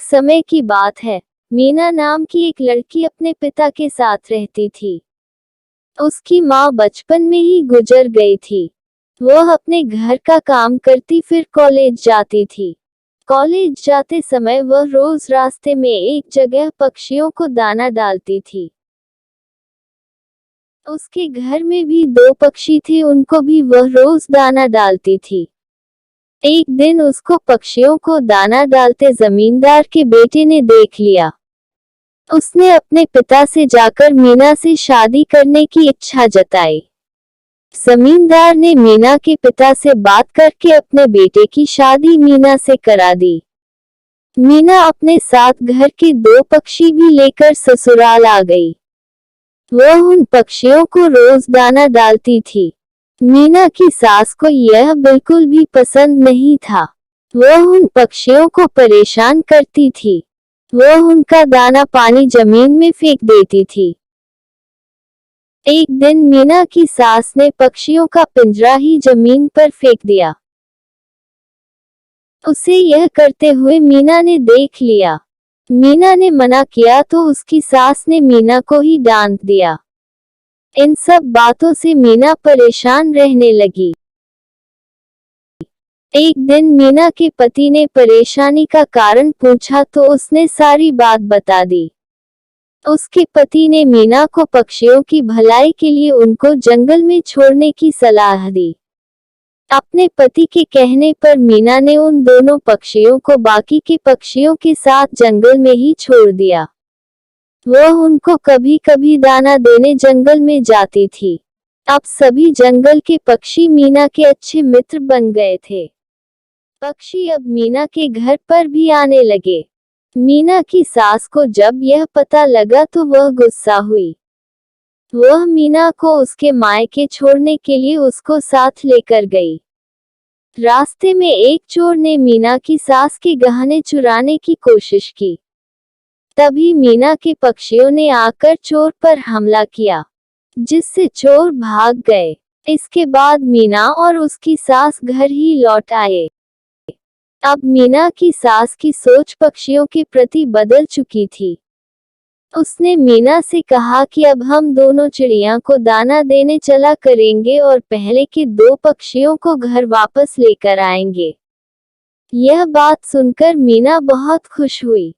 समय की बात है। मीना नाम की एक लड़की अपने पिता के साथ रहती थी। उसकी माँ बचपन में ही गुजर गई थी। वह अपने घर का काम करती फिर कॉलेज जाती थी। कॉलेज जाते समय वह रोज रास्ते में एक जगह पक्षियों को दाना डालती थी। उसके घर में भी 2 पक्षी थे, उनको भी वह रोज दाना डालती थी। एक दिन उसको पक्षियों को दाना डालते जमींदार के बेटे ने देख लिया। उसने अपने पिता से जाकर मीना से शादी करने की इच्छा जताई। जमींदार ने मीना के पिता से बात करके अपने बेटे की शादी मीना से करा दी। मीना अपने साथ घर के 2 पक्षी भी लेकर ससुराल आ गई। वह उन पक्षियों को रोज दाना डालती थी। मीना की सास को यह बिल्कुल भी पसंद नहीं था। वह उन पक्षियों को परेशान करती थी। वह उनका दाना पानी जमीन में फेंक देती थी। एक दिन मीना की सास ने पक्षियों का पिंजरा ही जमीन पर फेंक दिया। उसे यह करते हुए मीना ने देख लिया। मीना ने मना किया तो उसकी सास ने मीना को ही डांट दिया। इन सब बातों से मीना परेशान रहने लगी। एक दिन मीना के पति ने परेशानी का कारण पूछा तो उसने सारी बात बता दी। उसके पति ने मीना को पक्षियों की भलाई के लिए उनको जंगल में छोड़ने की सलाह दी। अपने पति के कहने पर मीना ने उन दोनों पक्षियों को बाकी के पक्षियों के साथ जंगल में ही छोड़ दिया। वह उनको कभी कभी दाना देने जंगल में जाती थी। अब सभी जंगल के पक्षी मीना के अच्छे मित्र बन गए थे। पक्षी अब मीना के घर पर भी आने लगे। मीना की सास को जब यह पता लगा तो वह गुस्सा हुई। वह मीना को उसके मायके छोड़ने के लिए उसको साथ लेकर गई। रास्ते में एक चोर ने मीना की सास के गहने चुराने की कोशिश की। तभी मीना के पक्षियों ने आकर चोर पर हमला किया, जिससे चोर भाग गए। इसके बाद मीना और उसकी सास घर ही लौट आए। अब मीना की सास की सोच पक्षियों के प्रति बदल चुकी थी। उसने मीना से कहा कि अब हम दोनों चिड़िया को दाना देने चला करेंगे और पहले के 2 पक्षियों को घर वापस लेकर आएंगे। यह बात सुनकर मीना बहुत खुश हुई।